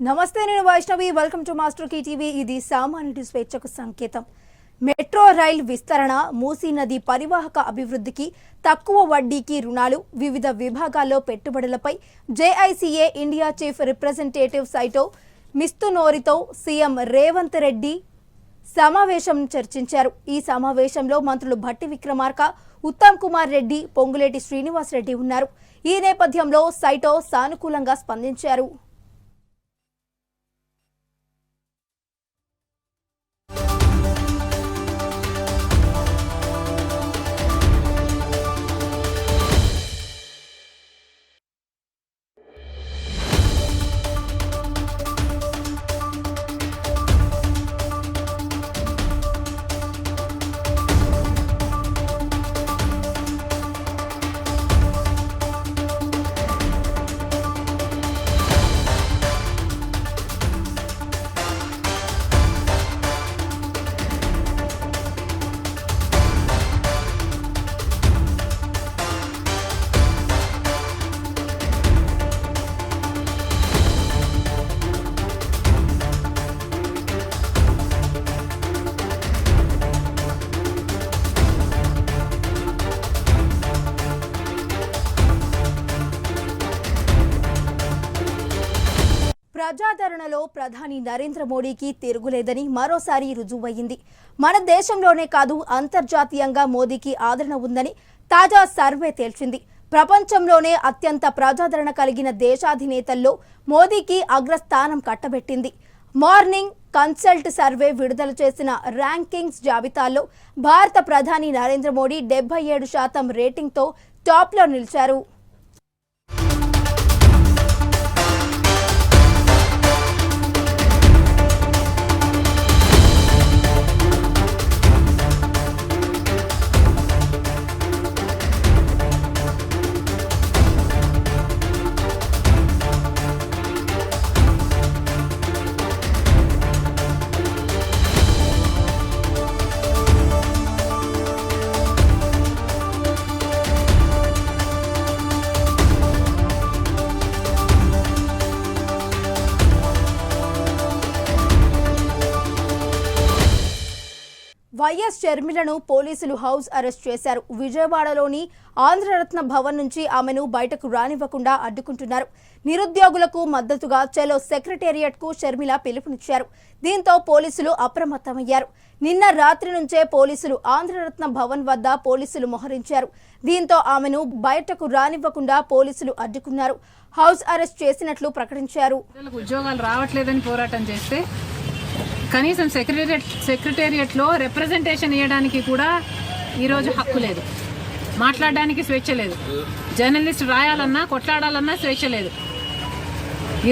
నమస్తే, నేను Vaishnavi. Welcome to Master Key TV. ఇది సామాన్యుడి స్వేచ్ఛకు సంకేతం. మెట్రో రైల్ విస్తరణ, మూసీ నది పరివాహక అభివృద్ధికి తక్కువ వడ్డీకి రుణాలు, వివిధ విభాగాల్లో పెట్టుబడులపై JICA India chief representative Saito మిస్తునోరితో సీఎం రేవంత్ రెడ్డి సమావేశం చర్చించారు. ఈ సమావేశంలో మంత్రులు భట్టి విక్రమార్క, ఉత్తమ్ కుమార్ రెడ్డి, పొంగులేటి శ్రీనివాస్ రెడ్డి ఉన్నారు. ఈ నేపథ్యంలో సైటో సానుకూలంగా స్పందించారు. ప్రజాదరణలో ప్రధాని నరేంద్ర మోడీకి తిరుగులేదని మరోసారి రుజువయ్యింది. మన దేశంలోనే కాదు, అంతర్జాతీయంగా మోదీకి ఆదరణ ఉందని తాజా సర్వే తేల్చింది. ప్రపంచంలోనే అత్యంత ప్రజాదరణ కలిగిన దేశాధినేతల్లో మోదీకి అగ్రస్థానం కట్టబెట్టింది. మార్నింగ్ కన్సల్ట్ సర్వే విడుదల చేసిన ర్యాంకింగ్స్ జాబితాలో భారత ప్రధాని నరేంద్ర మోడీ 77% రేటింగ్తో టాప్లో నిలిచారు. వైఎస్ షర్మిలను పోలీసులు హౌస్ అరెస్ట్ చేశారు. విజయవాడలోని ఆంధ్రరత్న భవన్ నుంచి ఆమెను బయటకు రానివ్వకుండా అడ్డుకుంటున్నారు. నిరుద్యోగులకు మద్దతుగా చలో సెక్రటేరియట్కు షర్మిల పిలుపునిచ్చారు. దీంతో పోలీసులు అప్రమత్తమయ్యారు. నిన్న రాత్రి నుంచే పోలీసులు ఆంధ్రరత్న భవన్ వద్ద పోలీసులు మోహరించారు. దీంతో ఆమెను బయటకు రానివ్వకుండా పోలీసులు అడ్డుకున్నారు. హౌస్ అరెస్ట్ చేసినట్లు ప్రకటించారు. ఉద్యోగాలు రావట్లేదని పోరాటం చేస్తే కనీసం సెక్రటేరియట్లో రిప్రజెంటేషన్ ఇవ్వడానికి కూడా ఈరోజు హక్కు లేదు. మాట్లాడడానికి స్వేచ్ఛ లేదు. జర్నలిస్ట్ రాయాలన్నా కొట్లాడాలన్నా స్వేచ్ఛ లేదు.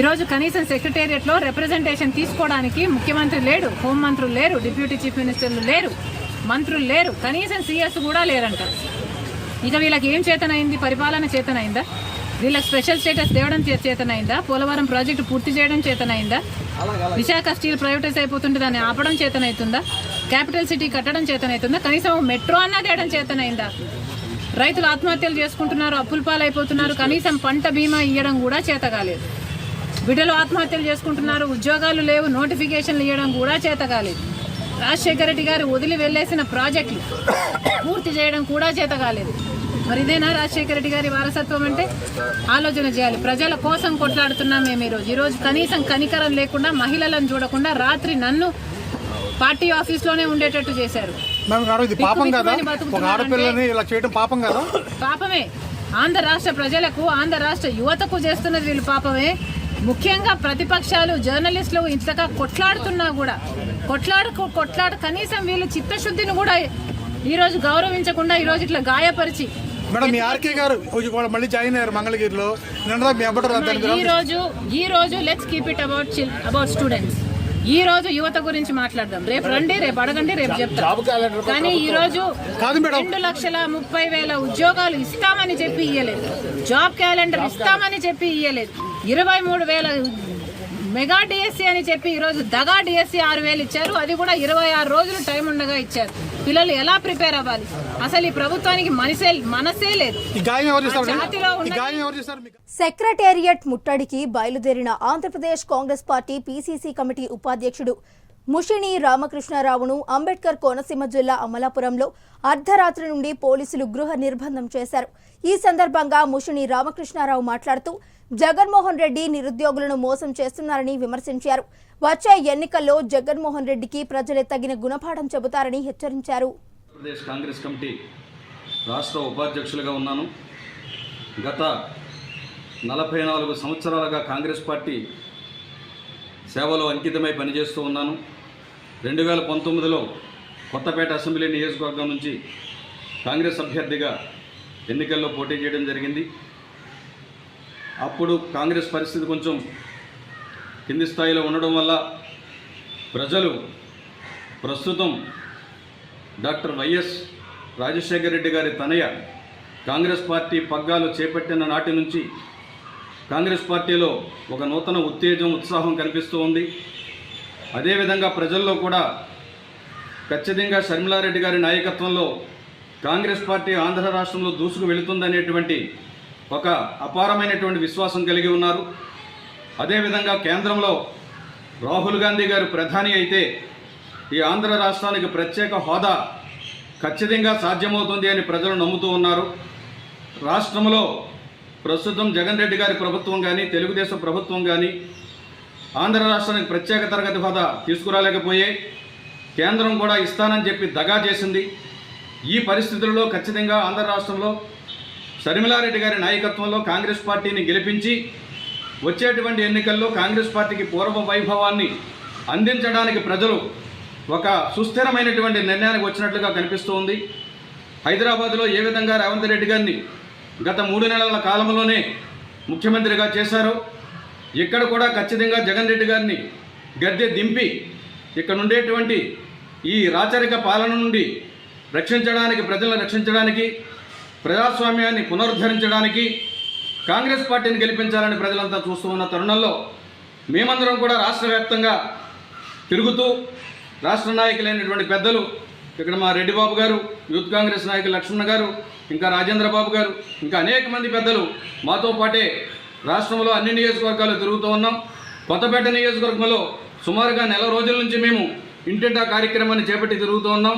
ఈరోజు కనీసం సెక్రటేరియట్లో రిప్రజెంటేషన్ తీసుకోవడానికి ముఖ్యమంత్రి లేడు, హోంమంత్రులు లేరు, డిప్యూటీ చీఫ్ మినిస్టర్లు లేరు, మంత్రులు లేరు, కనీసం సీఎస్ కూడా లేరంట. ఇక వీళ్ళకి ఏం చేతనైంది? పరిపాలన చేతనైందా? వీళ్ళకి స్పెషల్ స్టేటస్ తేవడం చేతనైందా? పోలవరం ప్రాజెక్టు పూర్తి చేయడం చేతనైందా? విశాఖ స్టీల్ ప్రైవేటైజ్ అయిపోతుంటే దాన్ని ఆపడం చేతనైతుందా? క్యాపిటల్ సిటీ కట్టడం చేతనైతుందా? కనీసం మెట్రో అన్నా తేయడం చేతనైందా? రైతులు ఆత్మహత్యలు చేసుకుంటున్నారు, అప్పుల పాలైపోతున్నారు, కనీసం పంట బీమా ఇవ్వడం కూడా చేత కాలేదు. బిడ్డలు ఆత్మహత్యలు చేసుకుంటున్నారు, ఉద్యోగాలు లేవు, నోటిఫికేషన్లు ఇవ్వడం కూడా చేత కాలేదు. రాజశేఖర రెడ్డి గారు వదిలి వెళ్ళేసిన ప్రాజెక్టులు పూర్తి చేయడం కూడా చేత కాలేదు. మరి ఇదేనా రాజశేఖర రెడ్డి గారి వారసత్వం అంటే? ఆలోచన చేయాలి. ప్రజల కోసం కొట్లాడుతున్నాం మేము ఈరోజు కనీసం కనికరం లేకుండా, మహిళలను చూడకుండా రాత్రి నన్ను పార్టీ ఆఫీస్లోనే ఉండేటట్టు చేశారు. పాపమే. ఆంధ్ర రాష్ట్ర ప్రజలకు, ఆంధ్ర రాష్ట్ర యువతకు చేస్తున్నది వీళ్ళు పాపమే. ముఖ్యంగా ప్రతిపక్షాలు, జర్నలిస్టులు ఇంతగా కొట్లాడుతున్నా కూడా కొట్లాడు కనీసం వీళ్ళు చిత్తశుద్ధిని కూడా ఈరోజు గౌరవించకుండా ఈరోజు ఇట్లా గాయపరిచి మేడం మీ ఆర్కే గారు మళ్ళీ జాయిన్ అయ్యారు మంగళగిరిలో. ఈ రోజు let's keep it about students. ఈ రోజు యువత గురించి మాట్లాడదాం. రేపు రండి, రేపు అడగండి, రేపు చెప్తాం. కానీ ఈ రోజు 2,30,000 ఉద్యోగాలు ఇస్తామని చెప్పి ఇయ్యలేదు. జాబ్ క్యాలెండర్ ఇస్తామని చెప్పి ఇయ్యలేదు. 23,000 మెగా డిఎస్సీ అని చెప్పి ఈరోజు దగా డిఎస్సీ 6,000 ఇచ్చారు. అది కూడా 26 రోజులు టైం ఉండగా ఇచ్చారు. పిల్లలు ఎలా ప్రిపేర్ అవ్వాలి? అసలు ఈ ప్రభుత్వానికి మనసే లేదు. ఈ గాయం ఎవరు చేస్తారు? జాతిలో ఉన్న ఈ గాయం ఎవరు చేస్తారు మీకు? సెక్రటేరియట్ ముట్టడికి బయలుదేరిన Andhra Pradesh Congress party PCC committee ఉపాధ్యక్షుడు ముషిని రామకృష్ణారావును అంబేద్కర్ కోనసీమ జిల్లా అమలాపురంలో అర్ధరాత్రి నుండి పోలీసులు గృహ నిర్బంధం చేశారు. ఈ సందర్భంగా ముషిని రామకృష్ణారావు మాట్లాడుతూ జగన్మోహన్ రెడ్డి నిరుద్యోగులను మోసం చేస్తున్నారని విమర్శించారు. వచ్చే ఎన్నికల్లో జగన్మోహన్ రెడ్డికి ప్రజలే తగిన గుణపాఠం చెబుతారని హెచ్చరించారు. ఆంధ్రప్రదేశ్ కాంగ్రెస్ కమిటీ రాష్ట్ర ఉపాధ్యక్షులుగా ఉన్నాను. గత 44 సంవత్సరాలుగా కాంగ్రెస్ పార్టీ సేవలో అంకితమై పనిచేస్తూ ఉన్నాను. 2019లో కొత్తపేట అసెంబ్లీ నియోజకవర్గం నుంచి కాంగ్రెస్ అభ్యర్థిగా ఎన్నికల్లో పోటీ చేయడం జరిగింది. అప్పుడు కాంగ్రెస్ పరిస్థితి కొంచెం కింది స్థాయిలో ఉండడం వల్ల ప్రజలు ప్రస్తుతం డాక్టర్ వైఎస్ రాజశేఖర రెడ్డి గారి తనయ కాంగ్రెస్ పార్టీ పగ్గాలు చేపట్టిన నాటి నుంచి కాంగ్రెస్ పార్టీలో ఒక నూతన ఉత్తేజం ఉత్సాహం కనిపిస్తూ ఉంది. అదేవిధంగా ప్రజల్లో కూడా ఖచ్చితంగా షర్మిలారెడ్డి గారి నాయకత్వంలో కాంగ్రెస్ పార్టీ ఆంధ్ర రాష్ట్రంలో దూసుకు వెళుతుందనేటువంటి ఒక అపారమైనటువంటి విశ్వాసం కలిగి ఉన్నారు. అదేవిధంగా కేంద్రంలో రాహుల్ గాంధీ గారు ప్రధాని అయితే ఈ ఆంధ్ర రాష్ట్రానికి ప్రత్యేక హోదా ఖచ్చితంగా సాధ్యమవుతుంది అని ప్రజలు నమ్ముతూ ఉన్నారు. రాష్ట్రంలో ప్రస్తుతం జగన్ రెడ్డి గారి ప్రభుత్వం కానీ తెలుగుదేశం ప్రభుత్వం కానీ ఆంధ్ర రాష్ట్రానికి ప్రత్యేక తరగతి హోదా తీసుకురాలేకపోయే, కేంద్రం కూడా ఇస్తానని చెప్పి దగా చేసింది. ఈ పరిస్థితుల్లో ఖచ్చితంగా ఆంధ్ర రాష్ట్రంలో షర్మిలారెడ్డి గారి నాయకత్వంలో కాంగ్రెస్ పార్టీని గెలిపించి వచ్చేటువంటి ఎన్నికల్లో కాంగ్రెస్ పార్టీకి పూర్వ వైభవాన్ని అందించడానికి ప్రజలు ఒక సుస్థిరమైనటువంటి నిర్ణయానికి వచ్చినట్లుగా కనిపిస్తూ ఉంది. హైదరాబాద్లో ఏ విధంగా రేవంత్ రెడ్డి గారిని గత 3 నెలల కాలంలోనే ముఖ్యమంత్రిగా చేశారో ఇక్కడ కూడా ఖచ్చితంగా జగన్ రెడ్డి గారిని గద్దె దింపి ఇక్కడ ఉండేటువంటి ఈ రాచరిక పాలన నుండి రక్షించడానికి, ప్రజలను రక్షించడానికి, ప్రజాస్వామ్యాన్ని పునరుద్ధరించడానికి కాంగ్రెస్ పార్టీని గెలిపించాలని ప్రజలంతా చూస్తూ ఉన్న తరుణంలో మేమందరం కూడా రాష్ట్ర వ్యాప్తంగా తిరుగుతూ రాష్ట్ర నాయకులైనటువంటి పెద్దలు ఇక్కడ మా రెడ్డి బాబు గారు, యూత్ కాంగ్రెస్ నాయకులు లక్ష్మణ గారు, ఇంకా రాజేంద్ర బాబు గారు, ఇంకా అనేక మంది పెద్దలు మాతో పాటే రాష్ట్రంలో అన్ని నియోజకవర్గాలు తిరుగుతూ ఉన్నాం. కొత్తపేట నియోజకవర్గంలో సుమారుగా 1 రోజుల నుంచి మేము ఇంటింటా కార్యక్రమాన్ని చేపట్టి తిరుగుతూ ఉన్నాం.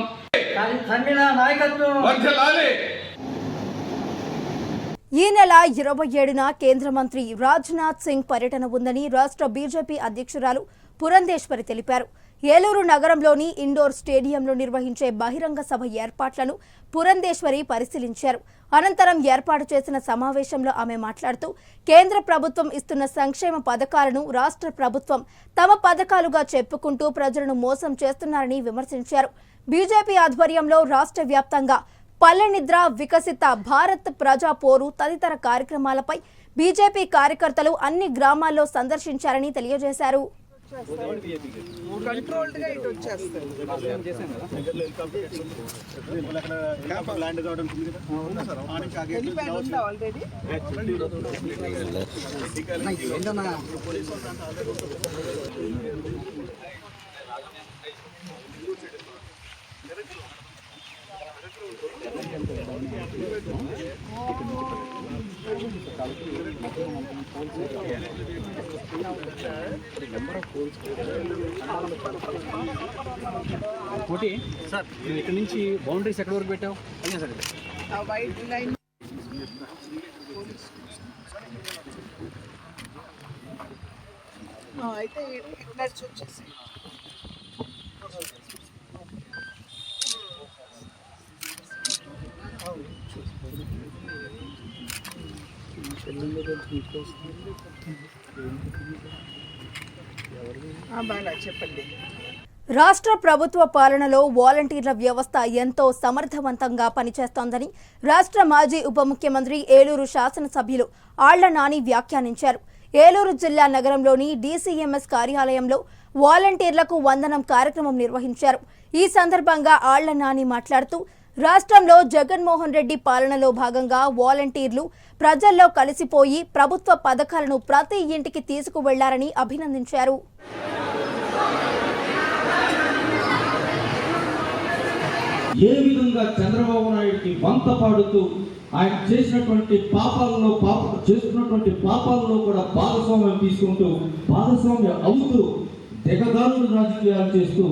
ఈ నెల 27న కేంద్ర మంత్రి రాజ్నాథ్ సింగ్ పర్యటన ఉందని రాష్ట్ర బీజేపీ అధ్యక్షురాలు పురంధేశ్వరి తెలిపారు. ఏలూరు నగరంలోని ఇండోర్ స్టేడియంలో నిర్వహించే బహిరంగ సభ ఏర్పాట్లను పురంధేశ్వరి పరిశీలించారు. అనంతరం ఏర్పాటు చేసిన సమావేశంలో ఆమె మాట్లాడుతూ కేంద్ర ప్రభుత్వం ఇస్తున్న సంక్షేమ పథకాలను రాష్ట్ర ప్రభుత్వం తమ పథకాలుగా చెప్పుకుంటూ ప్రజలను మోసం చేస్తున్నారని విమర్శించారు. బీజేపీ ఆధ్వర్యంలో రాష్ట్ర వ్యాప్తంగా పల్లె నిద్ర, వికసిత భారత్, ప్రజా పోరు తదితర కార్యక్రమాలపై బీజేపీ కార్యకర్తలు అన్ని గ్రామాల్లో సందర్శించారని తెలియజేశారు. కోటి సార్, నువ్వు ఇక్కడ నుంచి బౌండరీస్ ఎక్కడి వరకు పెట్టావు? వైట్ లైన్ అయితే నడిచి వచ్చేసి బాగా చెప్పండి. రాష్ట్ర ప్రభుత్వ పాలనలో వాలంటీర్ల వ్యవస్థ ఎంతో సమర్థవంతంగా పనిచేస్తోందని రాష్ట్ర మాజీ ఉప ముఖ్యమంత్రి ఏలూరు శాసనసభ్యులు ఆళ్ల నాని వ్యాఖ్యానించారు. ఏలూరు జిల్లా నగరంలోని డీసీఎంఎస్ కార్యాలయంలో వాలంటీర్లకు వందనం కార్యక్రమం నిర్వహించారు. ఈ సందర్భంగా ఆళ్ల నాని మాట్లాడుతూ రాష్ట్రంలో జగన్మోహన్ రెడ్డి పాలనలో భాగంగా వాలంటీర్లు ప్రజల్లో కలిసిపోయి ప్రభుత్వ పథకాలను ప్రతి ఇంటికి తీసుకువెళ్లారని అభినందించారు. ఏ విధంగా చంద్రబాబు నాయుడికి వంత పాడుతూ ఆయన చేసినటువంటి పాపాలలో కూడా భాగస్వామ్యం తీసుకుంటూ భాగస్వామ్యం అవుతూ దిగదారులు రాజకీయాలు చేస్తూ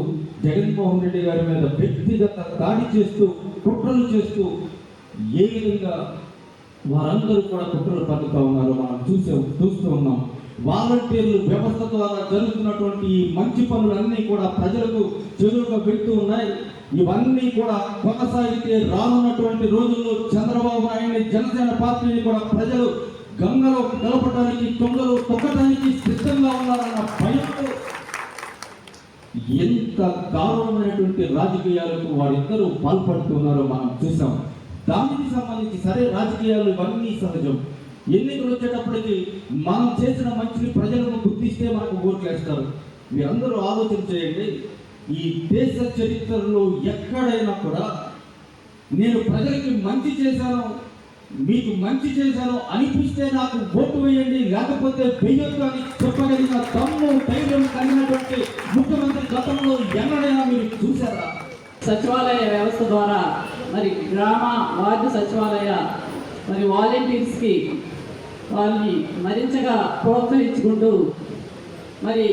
జగన్మోహన్ రెడ్డి గారి మీద వ్యక్తిగత దాడి చేస్తూ కుట్రలు చేస్తూ ఏ విధంగా వారందరూ కూడా కుట్రలు పన్నుతూ ఉన్నారో మనం చూస్తూ ఉన్నాం. వాలంటీర్లు వ్యవస్థ ద్వారా జరుగుతున్నటువంటి ఈ మంచి పనులన్నీ కూడా ప్రజలకు చెరువుగా పెడుతూ ఉన్నాయి. ఇవన్నీ కూడా కొనసాగితే రానున్నటువంటి రోజుల్లో చంద్రబాబు నాయుడిని జనసేన పార్టీని కూడా ప్రజలు గంగలో కలపడానికి తొంగలు తొక్కడానికి సిద్ధంగా ఉన్నారన్న భయంతో ఎంత దారుణమైనటువంటి రాజకీయాలకు వారిద్దరూ పాల్పడుతున్నారో మనం చూసాం. దానికి సంబంధించి సరే రాజకీయాలు ఇవన్నీ సహజం. ఎన్నికలు వచ్చేటప్పటికి మనం చేసిన మంచిని ప్రజలను గుర్తిస్తే మనకు ఓట్లేస్తారు. మీరందరూ ఆలోచన చేయండి. ఈ దేశ చరిత్రలో ఎక్కడైనా కూడా నేను ప్రజలకి మంచి చేశాను, మీకు మంచి చేశాను అనిపిస్తే నాకు ఓటు వేయండి, లేకపోతే వెయ్యొద్దు అని చెప్పగలిగిన దమ్ము ధైర్యం కలిగినటువంటి ముఖ్యమంత్రి గతంలో ఎన్నడైనా మీరు చూసారా? సచివాలయ వ్యవస్థ ద్వారా మరి గ్రామ వార్డు సచివాలయ మరి వాలంటీర్స్కి వాళ్ళని మరింతగా ప్రోత్సహించుకుంటూ మరి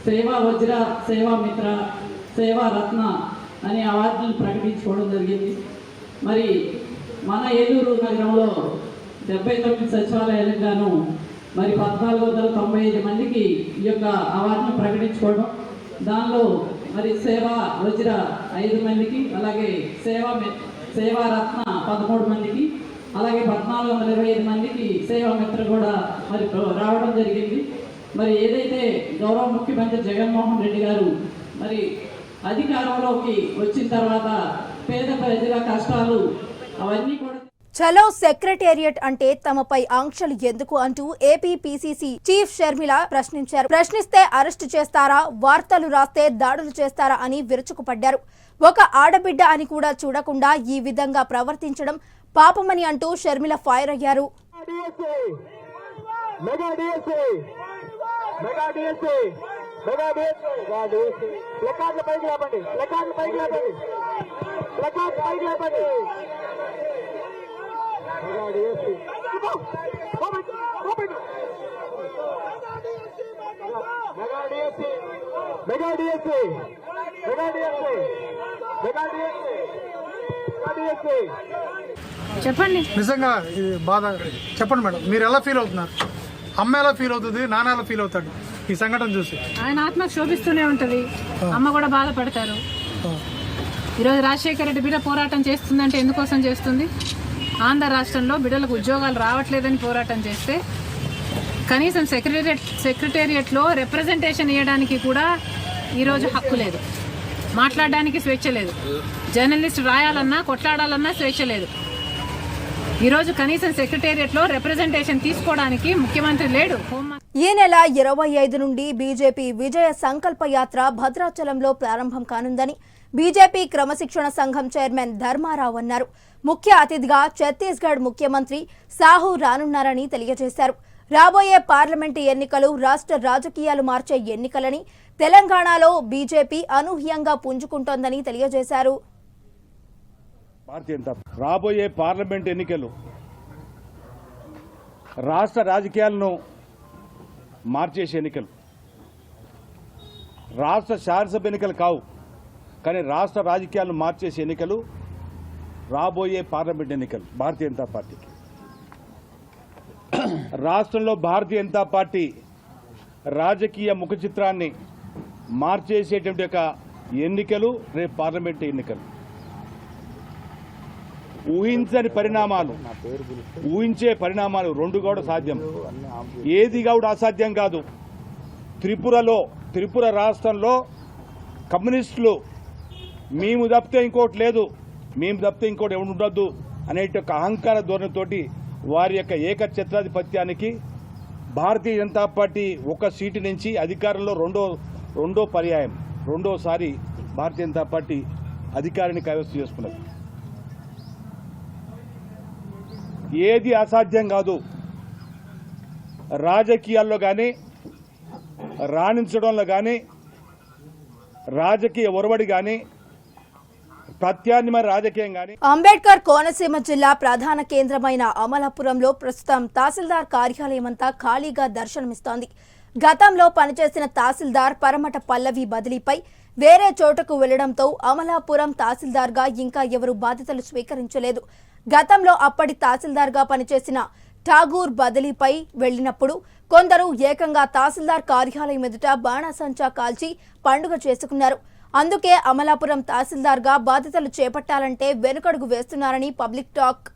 సేవా వజ్ర, సేవా మిత్ర, సేవా రత్న అనే అవార్డులను ప్రకటించుకోవడం జరిగింది. మరి మన ఏలూరు నగరంలో 79 సచివాలయాలకు గాను మరి 1495 మందికి ఈ యొక్క అవార్డును ప్రకటించుకోవడం, దానిలో మరి సేవా వజ్ర 5 మందికి, అలాగే సేవా రత్న 13 మందికి, అలాగే 1425 మందికి సేవా మిత్ర కూడా మరి రావడం జరిగింది. మరి ఏదైతే గౌరవ ముఖ్యమంత్రి జగన్మోహన్ రెడ్డి గారు మరి అధికారంలోకి వచ్చిన తర్వాత పేద ప్రజల కష్టాలు అవన్నీ కూడా చలో సెక్రటేరియట్ అంటే తమపై ఆంక్షలు ఎందుకు అంటూ ఏపీ పీసీసీ చీఫ్ షర్మిల ప్రశ్నించారు. ప్రశ్నిస్తే అరెస్టు చేస్తారా, వార్తలు రాస్తే దాడులు చేస్తారా అని విరుచుకుపడ్డారు. ఒక ఆడబిడ్డ అని కూడా చూడకుండా ఈ విధంగా ప్రవర్తించడం పాపమని అంటూ షర్మిల ఫైర్ అయ్యారు. చెప్పండి. నిజంగా ఇది బాధ. చెప్పండి మేడం, మీరు ఎలా ఫీల్ అవుతున్నారు? అమ్మ ఎలా ఫీల్ అవుతుంది, నాన్న ఎలా ఫీల్ అవుతాడు ఈ సంఘటన చూసి? ఆయన ఆత్మ శోభిస్తూనే ఉంటుంది, అమ్మ కూడా బాధపడతారు. ఈరోజు రాజశేఖర రెడ్డి బిడ్డ పోరాటం చేస్తుందంటే ఎందుకోసం చేస్తుంది? ఆంధ్ర రాష్ట్రంలో బిడ్డలకు ఉద్యోగాలు రావట్లేదని పోరాటం చేస్తే కనీసం సెక్రటేరియట్లో రిప్రజెంటేషన్ ఇవ్వడానికి కూడా ఈరోజు హక్కు లేదు, మాట్లాడడానికి స్వేచ్ఛ లేదు, జర్నలిస్ట్ రాయాలన్నా కొట్లాడాలన్నా స్వేచ్ఛ లేదు. ఈరోజు కనీసం సెక్రటేరియట్లో రిప్రజెంటేషన్ తీసుకోవడానికి ముఖ్యమంత్రి లేడు. ఈ నెల 25 నుండి బీజేపీ విజయ సంకల్ప యాత్ర భద్రాచలంలో ప్రారంభం కానుందని బీజేపీ క్రమశిక్షణ సంఘం చైర్మన్ ధర్మారావు అన్నారు. ముఖ్య అతిథిగా ఛత్తీస్గఢ్ ముఖ్యమంత్రి సాహు రానున్నారని తెలియజేశారు. రాబోయే పార్లమెంటు ఎన్నికలు రాష్ట్ర రాజకీయాలు మార్చే ఎన్నికలని, తెలంగాణలో బీజేపీ అనూహ్యంగా పుంజుకుంటోందని తెలియజేశారు. రాబోయే పార్లమెంట్ ఎన్నికలు రాష్ట్ర రాజకీయాలను మార్చేసే ఎన్నికలు. రాష్ట్ర శాసనసభ ఎన్నికలు కావు, కానీ రాష్ట్ర రాజకీయాలను మార్చేసే ఎన్నికలు రాబోయే పార్లమెంట్ ఎన్నికలు. భారతీయ జనతా పార్టీకి రాష్ట్రంలో భారతీయ జనతా పార్టీ రాజకీయ ముఖ చిత్రాన్ని మార్చేసేటువంటి ఒక ఎన్నికలు రేపు పార్లమెంట్ ఎన్నికలు. ఊహించని పరిణామాలు, ఊహించే పరిణామాలు రెండు కూడా సాధ్యం, ఏది కూడా అసాధ్యం కాదు. త్రిపుర రాష్ట్రంలో కమ్యూనిస్టులు మేము తప్పితే ఇంకోటి లేదు, మేము తప్పితే ఇంకోటి ఎవరు ఉండొద్దు అనే ఒక అహంకార ధోరణితోటి వారి యొక్క ఏకఛత్రాధిపత్యానికి భారతీయ జనతా పార్టీ ఒక సీటు నుంచి అధికారంలో రెండోసారి భారతీయ జనతా పార్టీ అధికారాన్ని కైవసం చేసుకున్నది. ఏది అసాధ్యం కాదు. రాజకీయాల్లో కానీ, రాణించడంలో కానీ, రాజకీయ ఒరవడి కానీ, పథ్యాన్ని మరి రాజకీయం కానీ అంబేద్కర్ కోనసీమ జిల్లా ప్రధాన కేంద్రమైన అమలాపురంలో ప్రస్తుతం తహసీల్దార్ కార్యాలయం అంతా ఖాళీగా దర్శనమిస్తోంది. గతంలో పనిచేసిన తహసీల్దార్ పరమట పల్లవి బదిలీపై వేరే చోటకు వెళ్లడంతో అమలాపురం తహసీల్దార్గా ఇంకా ఎవరు బాధ్యతలు స్వీకరించలేదు. గతంలో అప్పటి తహసీల్దార్గా పనిచేసిన ఠాగూర్ బదిలీపై వెళ్లినప్పుడు కొందరు ఏకంగా తహసీల్దార్ కార్యాలయం ఎదుట బాణాసంచా కాల్చి పండుగ చేసుకున్నారు. అందుకే అమలాపురం తహసీల్దార్గా బాధ్యతలు చేపట్టాలంటే వెనుకడుగు వేస్తున్నారని పబ్లిక్ టాక్.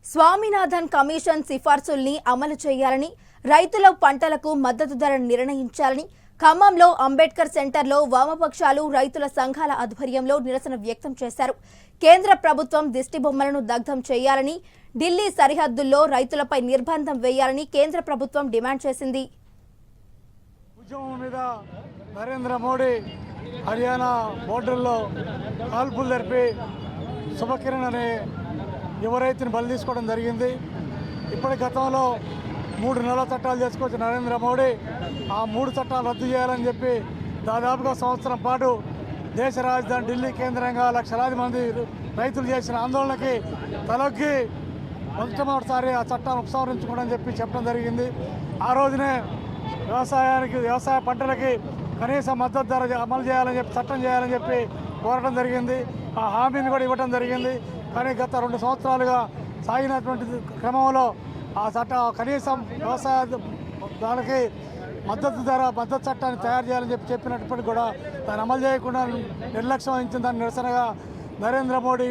స్వామినాథన్ కమిషన్ సిఫార్సుల్ని అమలు చేయాలని, రైతుల పంటలకు మద్దతు ధర నిర్ణయించాలని ఖమ్మంలో అంబేద్కర్ సెంటర్లో వామపక్షాలు, రైతుల సంఘాల ఆధ్వర్యంలో నిరసన వ్యక్తం చేశారు. కేంద్ర ప్రభుత్వం దిష్టిబొమ్మలను దగ్ధం చేయాలని, ఢిల్లీ సరిహద్దుల్లో రైతులపై నిర్బంధం వేయాలని కేంద్ర ప్రభుత్వం డిమాండ్ చేసింది. ఉద్యమం మీద నరేంద్ర మోడీ హర్యానా బోర్డర్లో కాల్పులు జరిపి శుభకిరణ్ అనే యువ రైతుని బలి తీసుకోవడం జరిగింది. ఇప్పటి గతంలో 3 నెలల చట్టాలు చేసుకొచ్చిన నరేంద్ర మోడీ ఆ 3 చట్టాలు రద్దు చేయాలని చెప్పి దాదాపుగా సంవత్సరం పాటు దేశ రాజధాని ఢిల్లీ కేంద్రంగా లక్షలాది మంది రైతులు చేసిన ఆందోళనకి తలొగ్గి మొట్టమొదటిసారి ఆ చట్టాన్ని ఉపసంహరించుకోవడం చెప్పడం జరిగింది. ఆ రోజునే వ్యవసాయ పంటలకి కనీస మద్దతు ధర అమలు చేయాలని చెప్పి చట్టం చేయాలని చెప్పి కోరడం జరిగింది. ఆ హామీని కూడా ఇవ్వడం జరిగింది. కానీ గత 2 సంవత్సరాలుగా సాగినటువంటి క్రమంలో ఆ కనీసం వ్యవసాయ దానికి మద్దతు చట్టాన్ని తయారు చేయాలని చెప్పినప్పటికీ కూడా దాన్ని అమలు చేయకుండా నిర్లక్ష్యం వహించిన దాని నిరసనగా నరేంద్ర మోడీ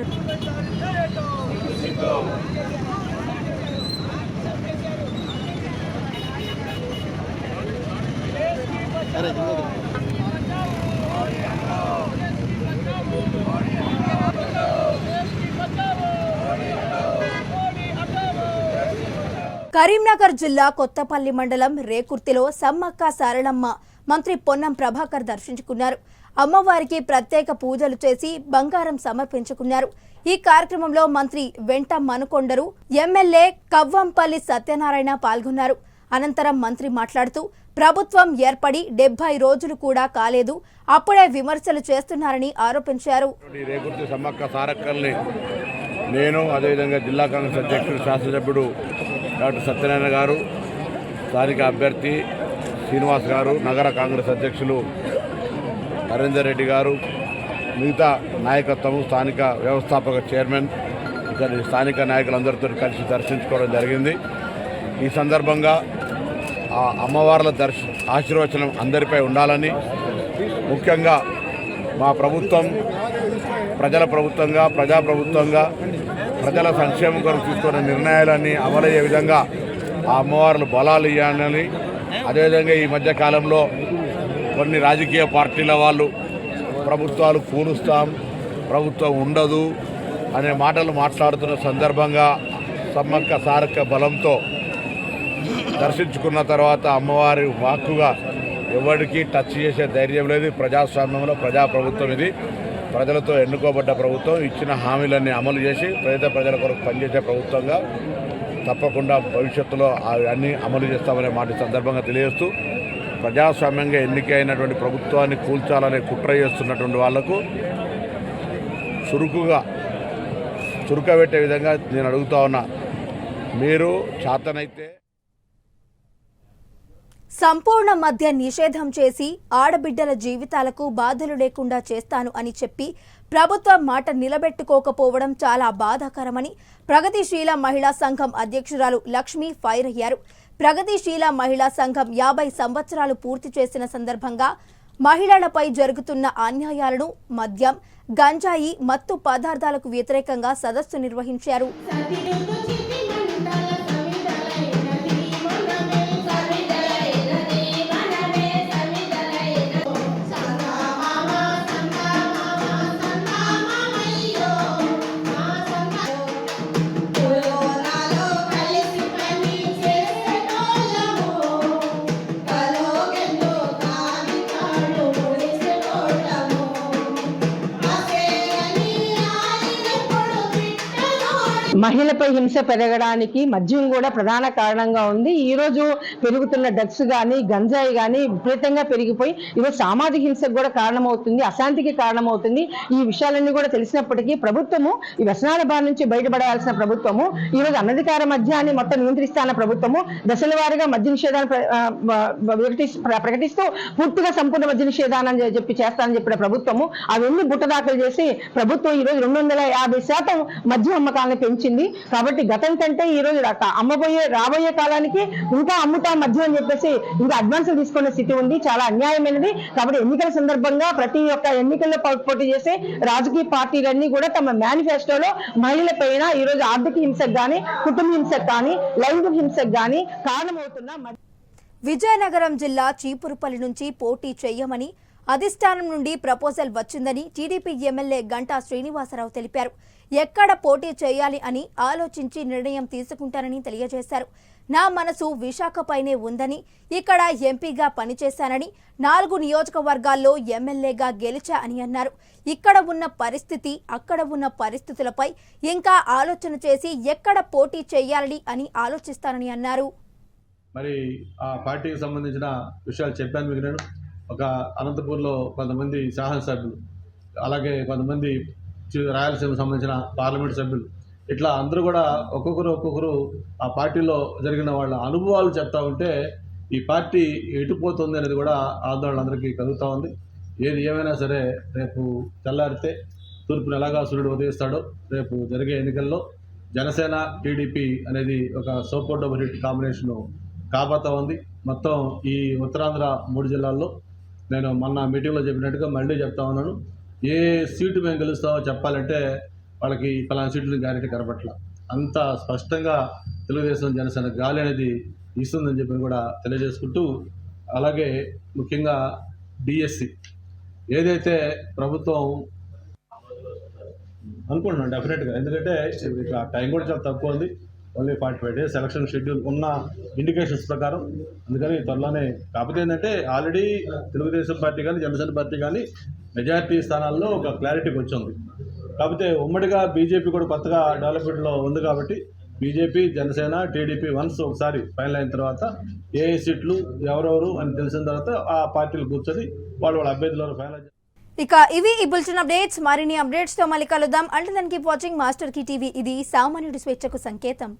కరీంనగర్ జిల్లా కొత్తపల్లి మండలం రేకుర్తిలో సమ్మక్క సారళమ్మ మంత్రి పొన్నం ప్రభాకర్ దర్శించుకున్నారు. అమ్మవారికి ప్రత్యేక పూజలు చేసి బంగారం సమర్పించుకున్నారు. ఈ కార్యక్రమంలో మంత్రి వెంట మనుకొండరు, ఎమ్మెల్యే కవ్వంపల్లి సత్యనారాయణ పాల్గొన్నారు. అనంతరం మంత్రి మాట్లాడుతూ ప్రభుత్వం ఏర్పడి 70 రోజులు కూడా కాలేదు, అప్పుడే విమర్శలు చేస్తున్నారని ఆరోపించారు. రేకుర్తి సమ్మక్క సారక్కల్ని నేను అదేవిధంగా జిల్లా కాంగ్రెస్ అధ్యక్షుడు శాసనసభ్యుడు డాక్టర్ సత్యనారాయణ గారు, స్థానిక అభ్యర్థి శ్రీనివాస్ గారు, నగర కాంగ్రెస్ అధ్యక్షులు నరేందర్ రెడ్డి గారు, మిగతా నాయకత్వం, స్థానిక వ్యవస్థాపక చైర్మన్, ఇక్కడ స్థానిక నాయకులందరితో కలిసి దర్శించుకోవడం జరిగింది. ఈ సందర్భంగా ఆ అమ్మవార్ల ఆశీర్వచనం అందరిపై ఉండాలని, ముఖ్యంగా మా ప్రభుత్వం ప్రజల ప్రభుత్వంగా, ప్రజాప్రభుత్వంగా ప్రజల సంక్షేమం కొరకు తీసుకున్న నిర్ణయాలన్నీ అమలయ్యే విధంగా ఆ అమ్మవార్లు బలాలు ఇవ్వాలని, అదేవిధంగా ఈ మధ్యకాలంలో కొన్ని రాజకీయ పార్టీల వాళ్ళు ప్రభుత్వాలు కూలుస్తాం, ప్రభుత్వం ఉండదు అనే మాటలు మాట్లాడుతున్న సందర్భంగా సమ్మక్క సారక్క బలంతో దర్శించుకున్న తర్వాత అమ్మవారి వాక్కుగా ఎవరికి టచ్ చేసే ధైర్యం లేదు. ప్రజాస్వామ్యంలో ప్రజాప్రభుత్వం ఇది, ప్రజలతో ఎన్నుకోబడ్డ ప్రభుత్వం. ఇచ్చిన హామీలన్నీ అమలు చేసి ప్రజల కొరకు పనిచేసే ప్రభుత్వంగా తప్పకుండా భవిష్యత్తులో అన్నీ అమలు చేస్తామనే మాట సందర్భంగా తెలియజేస్తూ, ప్రజాస్వామ్యంగా ఎన్నికైనటువంటి ప్రభుత్వాన్ని కూల్చాలనే కుట్ర చేస్తున్నటువంటి వాళ్లకు చురుకబెట్టే విధంగా నేను అడుగుతా ఉన్నా. మీరు చేతనైతే సంపూర్ణ మద్య నిషేధం చేసి ఆడబిడ్డల జీవితాలకు బాధలు లేకుండా చేస్తాను అని చెప్పి ప్రభుత్వం మాట నిలబెట్టుకోకపోవడం చాలా బాధాకరమని ప్రగతిశీల మహిళా సంఘం అధ్యక్షురాలు లక్ష్మి ఫైర్ అయ్యారు. ప్రగతిశీల మహిళా సంఘం 50 సంవత్సరాలు పూర్తి చేసిన సందర్భంగా మహిళలపై జరుగుతున్న అన్యాయాలను, మద్యం, గంజాయి, మత్తు పదార్థాలకు వ్యతిరేకంగా సదస్సు నిర్వహించారు. మహిళపై హింస పెరగడానికి మద్యం కూడా ప్రధాన కారణంగా ఉంది. ఈ రోజు పెరుగుతున్న డ్రగ్స్ కానీ గంజాయి కానీ విపరీతంగా పెరిగిపోయి ఈరోజు సామాజిక హింసకు కూడా కారణమవుతుంది, అశాంతికి కారణమవుతుంది. ఈ విషయాలన్నీ కూడా తెలిసినప్పటికీ ప్రభుత్వము ఈ వ్యసనాల బారి నుంచి బయటపడాల్సిన ప్రభుత్వము ఈరోజు అనధికార మద్యాన్ని మొత్తం నియంత్రిస్తాన ప్రభుత్వము దశల వారీగా మద్య నిషేధాన్ని ప్రకటిస్తూ పూర్తిగా సంపూర్ణ మద్య నిషేధాన్ని చెప్పి చేస్తానని చెప్పిన ప్రభుత్వము అవన్నీ బుట్ట దాఖలు చేసి ప్రభుత్వం ఈ రోజు 250% మద్యం అమ్మకాలను పెంచింది. కాబట్టి గతం కంటే ఈ రోజు రాబోయే కాలానికి ఇంకా అమ్ముతా మద్యం అని చెప్పేసి ఇంకా అడ్వాన్స్ తీసుకునే స్థితి ఉంది. చాలా అన్యాయమైనది. కాబట్టి ఎన్నికల సందర్భంగా ప్రతి ఒక్క ఎన్నికల్లో పోటీ చేసే రాజకీయ పార్టీలన్నీ కూడా తమ మేనిఫెస్టోలో మహిళలపైన ఈ రోజు ఆర్థిక హింసకు కానీ కుటుంబ హింసకు కానీ లైంగిక హింసకు కానీ కారణమవుతున్న విజయనగరం జిల్లా చీపురుపల్లి నుంచి పోటీ చేయమని అధిష్టానం నుండి ప్రపోజల్ వచ్చిందని టీడీపీ ఎమ్మెల్యే గంటా శ్రీనివాసరావు తెలిపారు. ఎక్కడ పోటీ చేయాలి అని ఆలోచించి నిర్ణయం తీసుకుంటానని తెలియజేశారు. నా మనసు విశాఖపైనే ఉందని, ఇక్కడ ఎంపీగా పనిచేశానని, 4 నియోజకవర్గాల్లో ఎమ్మెల్యేగా గెలిచా అని అన్నారు. ఇక్కడ ఉన్న పరిస్థితి, అక్కడ ఉన్న పరిస్థితులపై ఇంకా ఆలోచన చేసి ఎక్కడ పోటీ చేయాలని అని ఆలోచిస్తానని అన్నారు. మరి ఆ పార్టీకి సంబంధించిన విషయాలు చెప్పాను మీకు. నేను ఒక అనంతపూర్లో కొంతమంది శాసనసభ్యులు, అలాగే కొంతమంది రాయలసీమకు సంబంధించిన పార్లమెంట్ సభ్యులు, ఇట్లా అందరూ కూడా ఒక్కొక్కరు ఆ పార్టీలో జరిగిన వాళ్ళ అనుభవాలు చెప్తా ఉంటే ఈ పార్టీ ఎటుపోతుంది అనేది కూడా ఆందోళన అందరికీ కలుగుతూ ఉంది. ఏది ఏమైనా సరే రేపు తెల్లారితే తూర్పును ఎలాగా సూర్యుడు ఉదయిస్తాడో రేపు జరిగే ఎన్నికల్లో జనసేన టీడీపీ అనేది ఒక సూపర్ డబుల్ హిట్ కాంబినేషను కాబోతా ఉంది. మొత్తం ఈ ఉత్తరాంధ్ర 3 జిల్లాల్లో నేను మొన్న మీటింగ్లో చెప్పినట్టుగా మళ్ళీ చెప్తా ఉన్నాను. ఏ సీటు మేము గెలుస్తామో చెప్పాలంటే వాళ్ళకి పలానా సీట్లు గ్యారెంటీ కనపట్ల. అంత స్పష్టంగా తెలుగుదేశం జనసేన గాలి అనేది ఇస్తుందని చెప్పి కూడా తెలియజేసుకుంటూ, అలాగే ముఖ్యంగా డిఎస్సి ఏదైతే ప్రభుత్వం అనుకుంటున్నాను డెఫినెట్గా, ఎందుకంటే టైం కూడా చాలా తక్కువ ఉంది. ఓన్లీ 45 days ఎలక్షన్ షెడ్యూల్ ఉన్న ఇండికేషన్స్ ప్రకారం. అందుకని త్వరలోనే, కాకపోతే ఏంటంటే ఆల్రెడీ తెలుగుదేశం పార్టీ కానీ జనసేన పార్టీ కానీ మెజారిటీ స్థానాల్లో ఒక క్లారిటీకి వచ్చింది. కాకపోతే ఉమ్మడిగా బీజేపీ కూడా కొత్తగా డెవలప్మెంట్లో ఉంది. కాబట్టి బీజేపీ జనసేన టీడీపీ వన్స్ ఒకసారి ఫైనల్ అయిన తర్వాత ఏ సీట్లు ఎవరెవరు అని తెలిసిన తర్వాత ఆ పార్టీలు కూర్చొని వాళ్ళ అభ్యర్థులను ఫైనల్. ఇక ఇవి ఈ బులెటిన్ అప్డేట్స్. మరిన్ని అప్డేట్స్ తో మళ్ళీ కలుద్దాం. అంటే దానికి వాచింగ్ మాస్టర్ కి టీవీ. ఇది సామాన్యుడి స్వేచ్ఛకు సంకేతం.